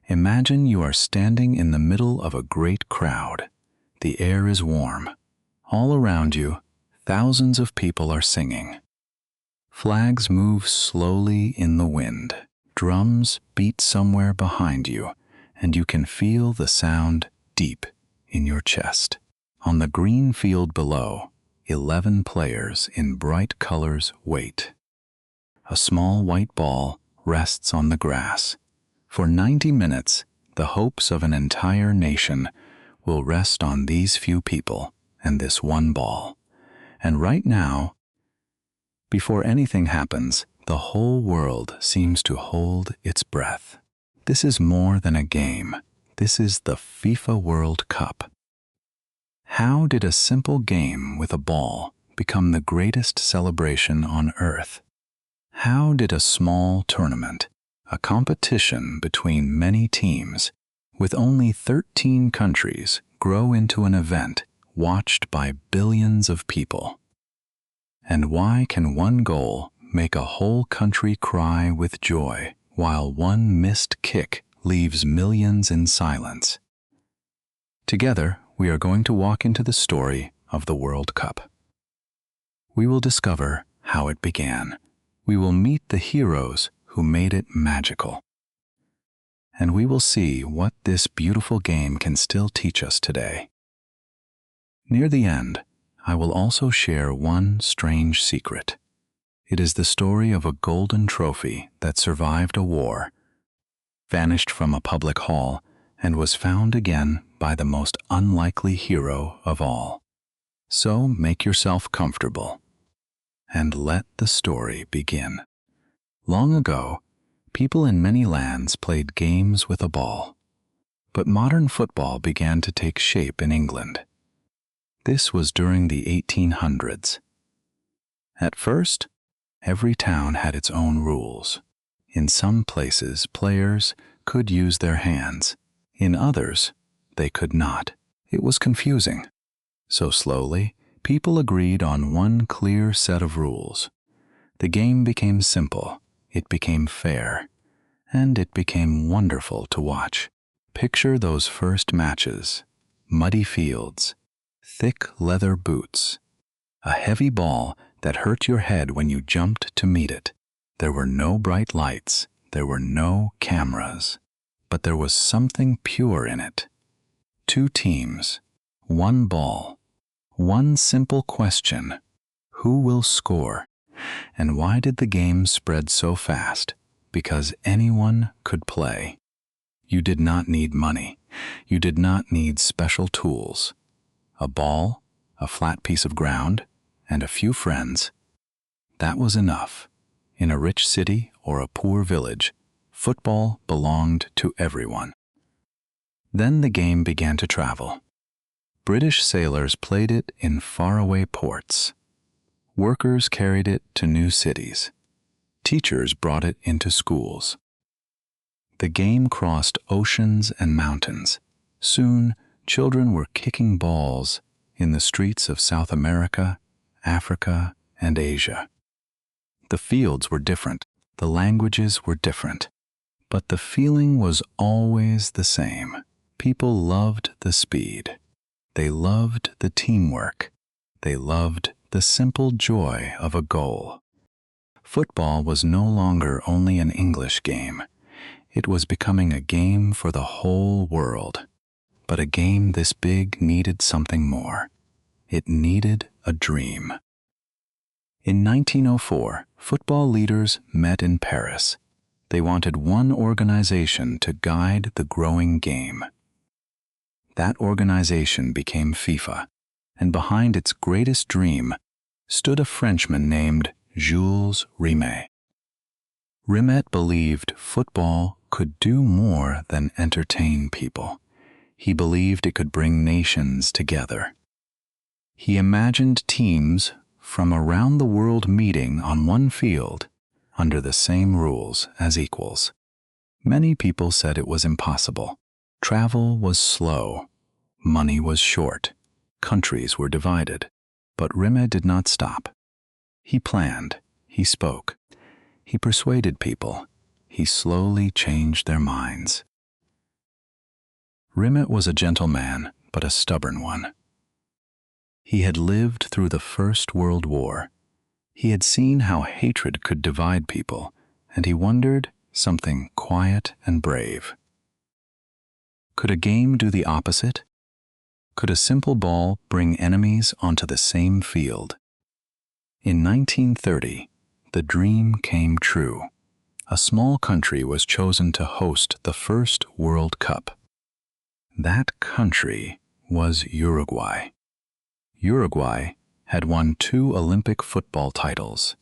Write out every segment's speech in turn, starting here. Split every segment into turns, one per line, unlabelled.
Imagine you are standing in the middle of a great crowd. The air is warm. All around you, thousands of people are singing. Flags move slowly in the wind. Drums beat somewhere behind you, and you can feel the sound deep in your chest. On the green field below, 11 players in bright colors wait. A small white ball rests on the grass. For 90 minutes, the hopes of an entire nation will rest on these few people and this one ball. And right now, before anything happens, the whole world seems to hold its breath. This is more than a game. This is the FIFA World Cup. How did a simple game with a ball become the greatest celebration on earth? How did a small tournament, a competition between many teams, with only 13 countries, grow into an event watched by billions of people? And why can one goal make a whole country cry with joy, while one missed kick leaves millions in silence? Together, we are going to walk into the story of the World Cup. We will discover how it began. We will meet the heroes who made it magical. And we will see what this beautiful game can still teach us today. Near the end, I will also share one strange secret. It is the story of a golden trophy that survived a war, vanished from a public hall, and was found again by the most unlikely hero of all. So make yourself comfortable and let the story begin. Long ago, people in many lands played games with a ball, but modern football began to take shape in England. This was during the 1800s. At first, every town had its own rules. In some places, players could use their hands. In others, they could not. It was confusing. So slowly, people agreed on one clear set of rules. The game became simple, it became fair, and it became wonderful to watch. Picture those first matches: muddy fields, thick leather boots, a heavy ball that hurt your head when you jumped to meet it. There were no bright lights, there were no cameras, but there was something pure in it. Two teams, one ball, one simple question: who will score? And why did the game spread so fast? Because anyone could play. You did not need money. You did not need special tools. A ball, a flat piece of ground, and a few friends. That was enough. In a rich city or a poor village, football belonged to everyone. Then the game began to travel. British sailors played it in faraway ports. Workers carried it to new cities. Teachers brought it into schools. The game crossed oceans and mountains. Soon, children were kicking balls in the streets of South America, Africa, and Asia. The fields were different, the languages were different, but the feeling was always the same. People loved the speed. They loved the teamwork. They loved the simple joy of a goal. Football was no longer only an English game. It was becoming a game for the whole world. But a game this big needed something more. It needed a dream. In 1904, football leaders met in Paris. They wanted one organization to guide the growing game. That organization became FIFA, and behind its greatest dream stood a Frenchman named Jules Rimet. Rimet believed football could do more than entertain people. He believed it could bring nations together. He imagined teams from around the world meeting on one field under the same rules as equals. Many people said it was impossible. Travel was slow. Money was short. Countries were divided. But Rimet did not stop. He planned. He spoke. He persuaded people. He slowly changed their minds. Rimet was a gentle man, but a stubborn one. He had lived through the First World War. He had seen how hatred could divide people, and he wondered something quiet and brave. Could a game do the opposite? Could a simple ball bring enemies onto the same field? In 1930, the dream came true. A small country was chosen to host the first World Cup. That country was Uruguay. Uruguay had won 2 Olympic football titles.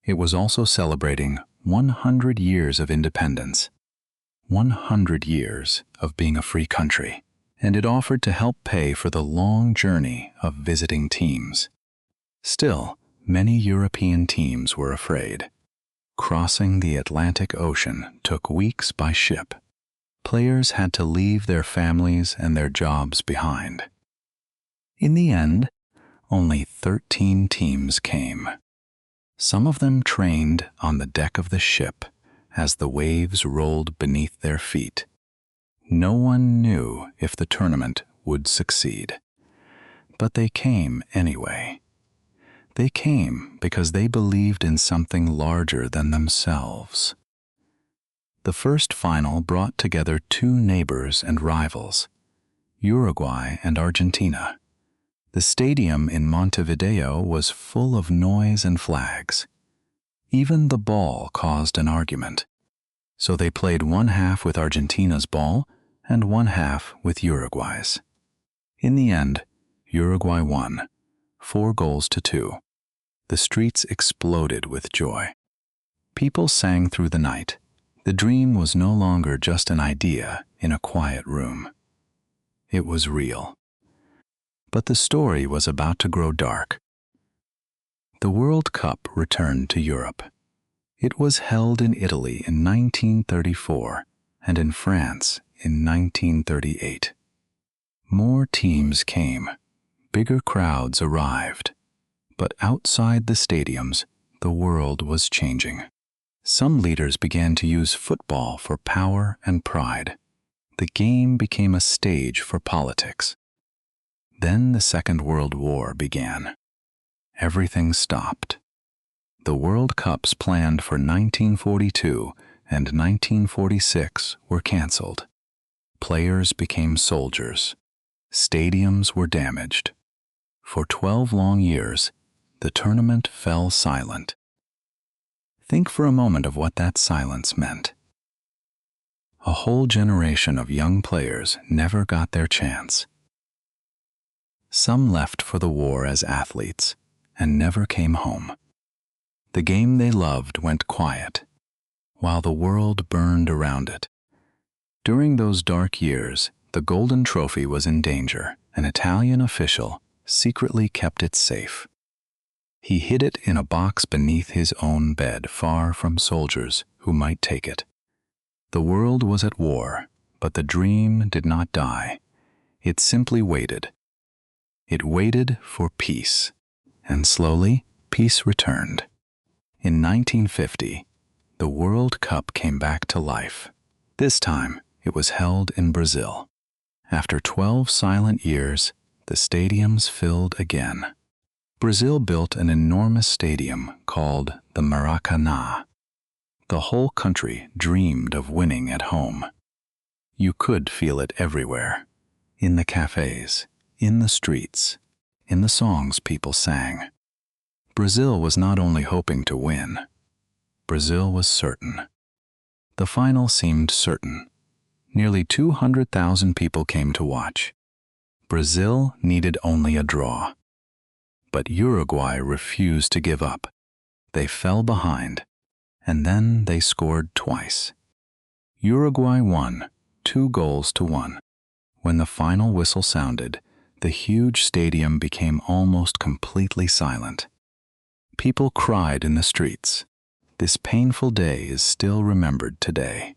It was also celebrating 100 years of independence, 100 years of being a free country, and it offered to help pay for the long journey of visiting teams. Still, many European teams were afraid. Crossing the Atlantic Ocean took weeks by ship. Players had to leave their families and their jobs behind. In the end, only 13 teams came. Some of them trained on the deck of the ship as the waves rolled beneath their feet. No one knew if the tournament would succeed. But they came anyway. They came because they believed in something larger than themselves. The first final brought together 2 neighbors and rivals, Uruguay and Argentina. The stadium in Montevideo was full of noise and flags. Even the ball caused an argument. So they played one half with Argentina's ball and one half with Uruguay's. In the end, Uruguay won, 4-2. The streets exploded with joy. People sang through the night. The dream was no longer just an idea in a quiet room. It was real. But the story was about to grow dark. The World Cup returned to Europe. It was held in Italy in 1934 and in France in 1938. More teams came. Bigger crowds arrived. But outside the stadiums, the world was changing. Some leaders began to use football for power and pride. The game became a stage for politics. Then the Second World War began. Everything stopped. The World Cups planned for 1942 and 1946 were canceled. Players became soldiers. Stadiums were damaged. For 12 long years, the tournament fell silent. Think for a moment of what that silence meant. A whole generation of young players never got their chance. Some left for the war as athletes and never came home. The game they loved went quiet, while the world burned around it. During those dark years, the Golden Trophy was in danger. An Italian official secretly kept it safe. He hid it in a box beneath his own bed, far from soldiers who might take it. The world was at war, but the dream did not die. It simply waited. It waited for peace, and slowly peace returned. In 1950, the World Cup came back to life. This time, it was held in Brazil. After 12 silent years, the stadiums filled again. Brazil built an enormous stadium called the Maracanã. The whole country dreamed of winning at home. You could feel it everywhere, in the cafes, in the streets, in the songs people sang. Brazil was not only hoping to win. Brazil was certain. The final seemed certain. Nearly 200,000 people came to watch. Brazil needed only a draw. But Uruguay refused to give up. They fell behind, and then they scored twice. Uruguay won, 2-1. When the final whistle sounded, the huge stadium became almost completely silent. People cried in the streets. This painful day is still remembered today.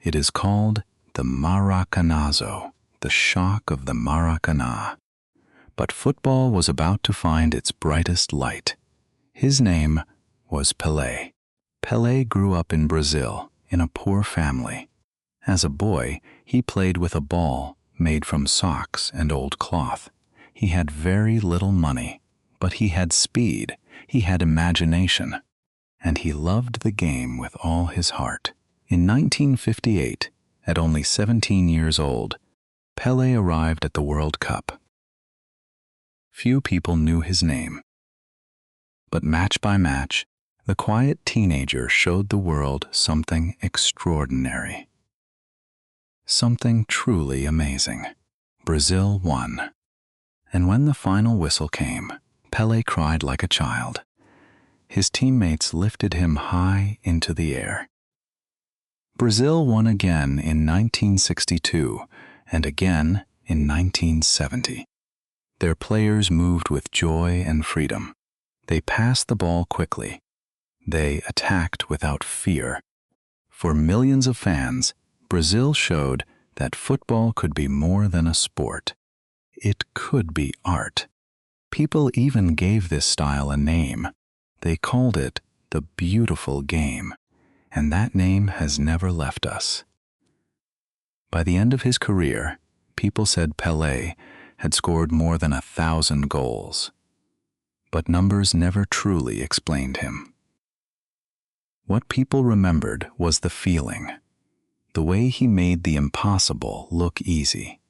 It is called the Maracanazo, the shock of the Maracanã. But football was about to find its brightest light. His name was Pelé. Pelé grew up in Brazil, in a poor family. As a boy, he played with a ball made from socks and old cloth. He had very little money, but he had speed, he had imagination, and he loved the game with all his heart. In 1958, at only 17 years old, Pelé arrived at the World Cup. Few people knew his name, but match by match, the quiet teenager showed the world something extraordinary. Something truly amazing. Brazil won. And when the final whistle came, Pelé cried like a child. His teammates lifted him high into the air. Brazil won again in 1962 and again in 1970. Their players moved with joy and freedom. They passed the ball quickly. They attacked without fear. For millions of fans, Brazil showed that football could be more than a sport. It could be art. People even gave this style a name. They called it the beautiful game, and that name has never left us. By the end of his career, people said Pelé had scored more than 1,000 goals. But numbers never truly explained him. What people remembered was the feeling, the way he made the impossible look easy,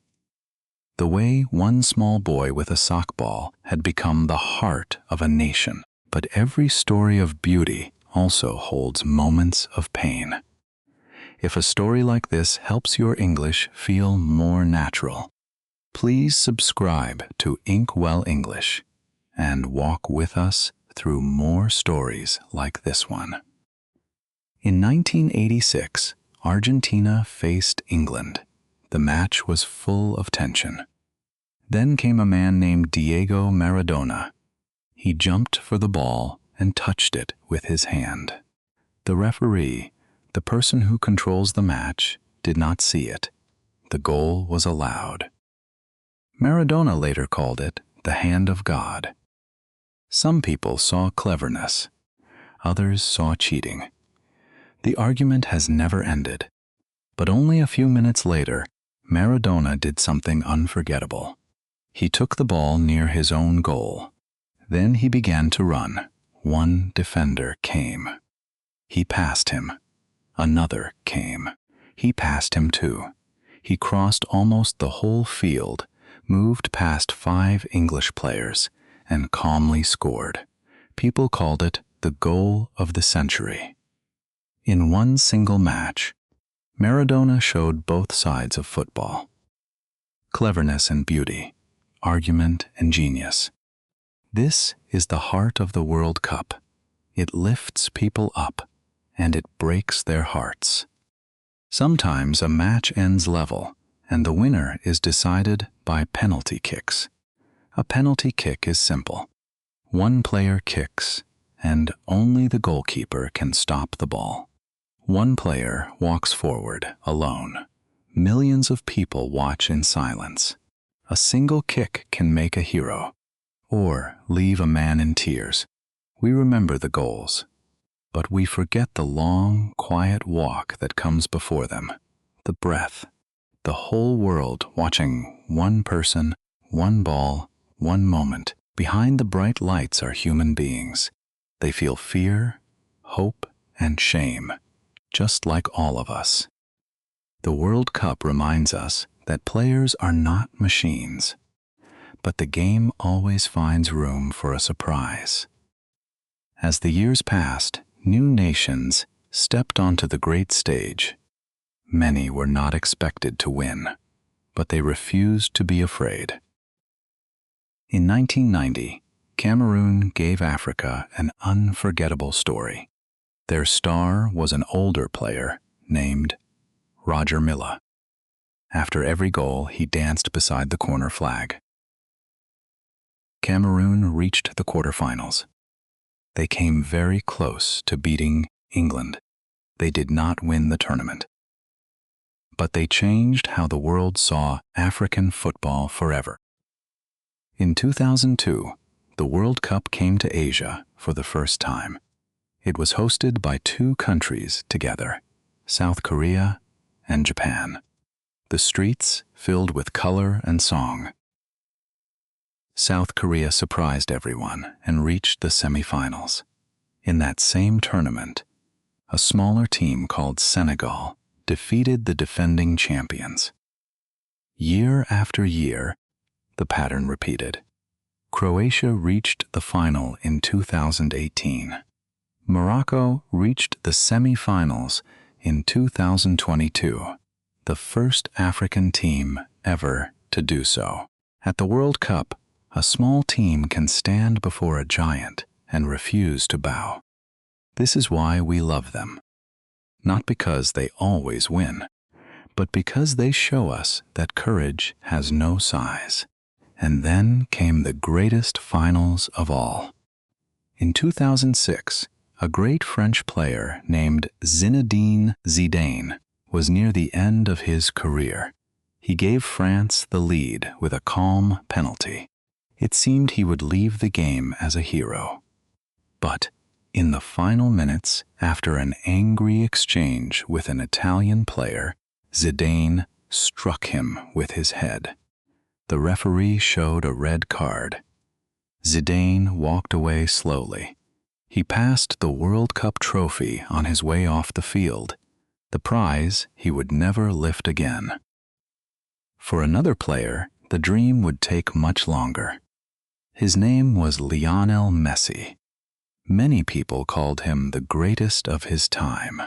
the way one small boy with a sock ball had become the heart of a nation. But every story of beauty also holds moments of pain. If a story like this helps your English feel more natural, please subscribe to InkWell English and walk with us through more stories like this one. In 1986, Argentina faced England. The match was full of tension. Then came a man named Diego Maradona. He jumped for the ball and touched it with his hand. The referee, the person who controls the match, did not see it. The goal was allowed. Maradona later called it the hand of God. Some people saw cleverness. Others saw cheating. The argument has never ended. But only a few minutes later, Maradona did something unforgettable. He took the ball near his own goal. Then he began to run. One defender came. He passed him. Another came. He passed him too. He crossed almost the whole field, moved past 5 English players, and calmly scored. People called it the goal of the century. In one single match, Maradona showed both sides of football. Cleverness and beauty, argument and genius. This is the heart of the World Cup. It lifts people up, and it breaks their hearts. Sometimes a match ends level, and the winner is decided by penalty kicks. A penalty kick is simple. One player kicks, and only the goalkeeper can stop the ball. One player walks forward alone. Millions of people watch in silence. A single kick can make a hero, or leave a man in tears. We remember the goals, but we forget the long, quiet walk that comes before them, the breath, the whole world watching one person, one ball, one moment. Behind the bright lights are human beings. They feel fear, hope, and shame, just like all of us. The World Cup reminds us that players are not machines, but the game always finds room for a surprise. As the years passed, new nations stepped onto the great stage. Many were not expected to win, but they refused to be afraid. In 1990, Cameroon gave Africa an unforgettable story. Their star was an older player named Roger Milla. After every goal, he danced beside the corner flag. Cameroon reached the quarterfinals. They came very close to beating England. They did not win the tournament. But they changed how the world saw African football forever. In 2002, the World Cup came to Asia for the first time. It was hosted by 2 countries together, South Korea and Japan. the streets filled with color and song. South Korea surprised everyone and reached the semifinals. In that same tournament, a smaller team called Senegal defeated the defending champions. Year after year, the pattern repeated. Croatia reached the final in 2018. Morocco reached the semi-finals in 2022, the first African team ever to do so. At the World Cup, a small team can stand before a giant and refuse to bow. This is why we love them. Not because they always win, but because they show us that courage has no size. And then came the greatest finals of all. In 2006, a great French player named Zinedine Zidane was near the end of his career. He gave France the lead with a calm penalty. It seemed he would leave the game as a hero. But in the final minutes, after an angry exchange with an Italian player, Zidane struck him with his head. The referee showed a red card. Zidane walked away slowly. He passed the World Cup trophy on his way off the field, the prize he would never lift again. For another player, the dream would take much longer. His name was Lionel Messi. Many people called him the greatest of his time.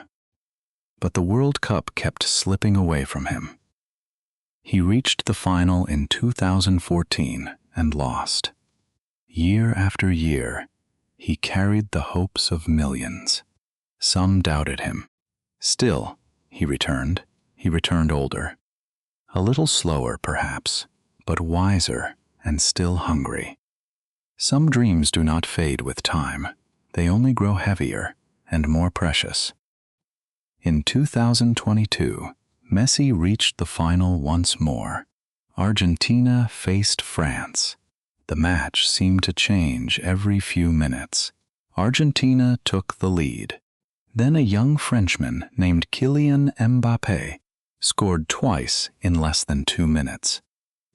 But the World Cup kept slipping away from him. He reached the final in 2014 and lost. Year after year, he carried the hopes of millions. Some doubted him. Still, he returned older. A little slower, perhaps, but wiser and still hungry. Some dreams do not fade with time. They only grow heavier and more precious. In 2022, Messi reached the final once more. Argentina faced France. The match seemed to change every few minutes. Argentina took the lead. Then a young Frenchman named Kylian Mbappé scored twice in less than 2 minutes.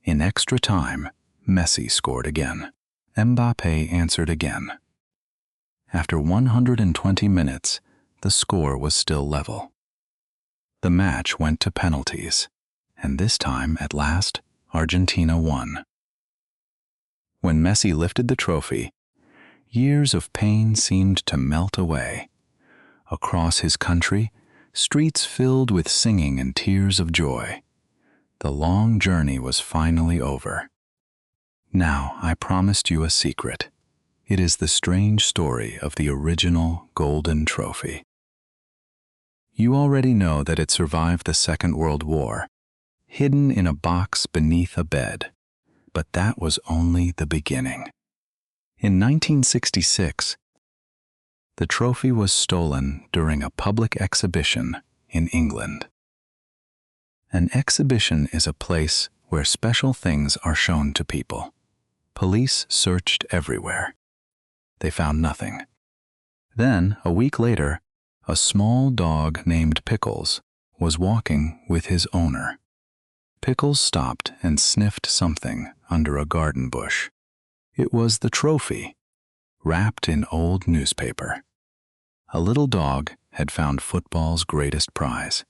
In extra time, Messi scored again. Mbappé answered again. After 120 minutes, the score was still level. The match went to penalties, and this time, at last, Argentina won. When Messi lifted the trophy, years of pain seemed to melt away. Across his country, streets filled with singing and tears of joy. The long journey was finally over. Now, I promised you a secret. It is the strange story of the original Golden Trophy. You already know that it survived the Second World War, hidden in a box beneath a bed. But that was only the beginning. In 1966, the trophy was stolen during a public exhibition in England. An exhibition is a place where special things are shown to people. Police searched everywhere. They found nothing. Then, a week later, a small dog named Pickles was walking with his owner. Pickles stopped and sniffed something under a garden bush. It was the trophy, wrapped in old newspaper. A little dog had found football's greatest prize.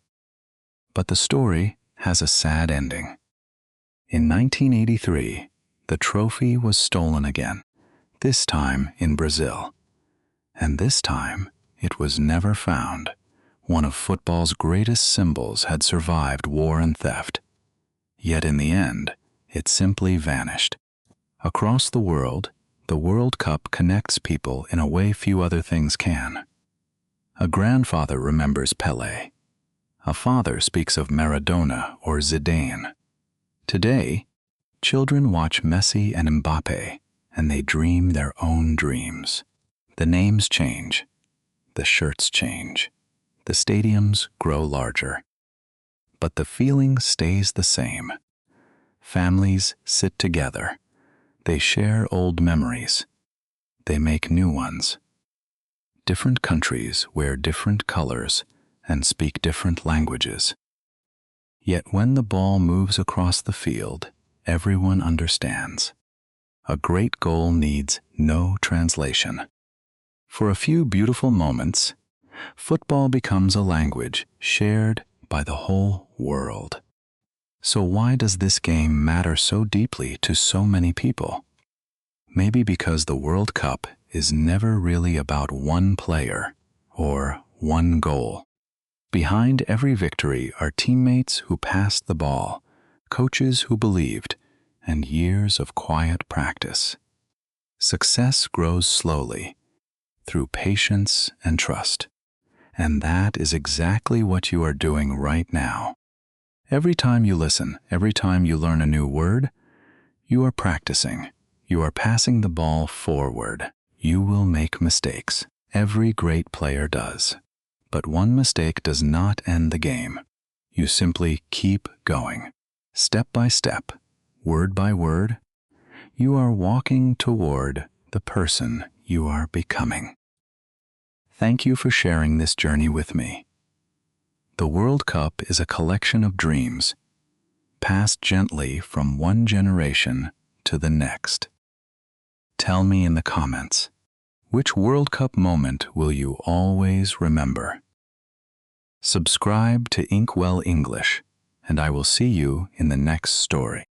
But the story has a sad ending. In 1983, the trophy was stolen again, this time in Brazil. And this time, it was never found. One of football's greatest symbols had survived war and theft. Yet in the end, it simply vanished. Across the World Cup connects people in a way few other things can. A grandfather remembers Pelé. A father speaks of Maradona or Zidane. Today, children watch Messi and Mbappé, and they dream their own dreams. The names change. The shirts change. The stadiums grow larger. But the feeling stays the same. Families sit together. They share old memories. They make new ones. Different countries wear different colors and speak different languages. Yet when the ball moves across the field, everyone understands. A great goal needs no translation. For a few beautiful moments, football becomes a language shared by the whole world. So why does this game matter so deeply to so many people? Maybe because the World Cup is never really about one player or one goal. Behind every victory are teammates who passed the ball, coaches who believed, and years of quiet practice. Success grows slowly, through patience and trust. And that is exactly what you are doing right now. Every time you listen, every time you learn a new word, you are practicing. You are passing the ball forward. You will make mistakes. Every great player does. But one mistake does not end the game. You simply keep going. Step by step, word by word, you are walking toward the person you are becoming. Thank you for sharing this journey with me. The World Cup is a collection of dreams, passed gently from one generation to the next. Tell me in the comments, which World Cup moment will you always remember? Subscribe to InkWell English, and I will see you in the next story.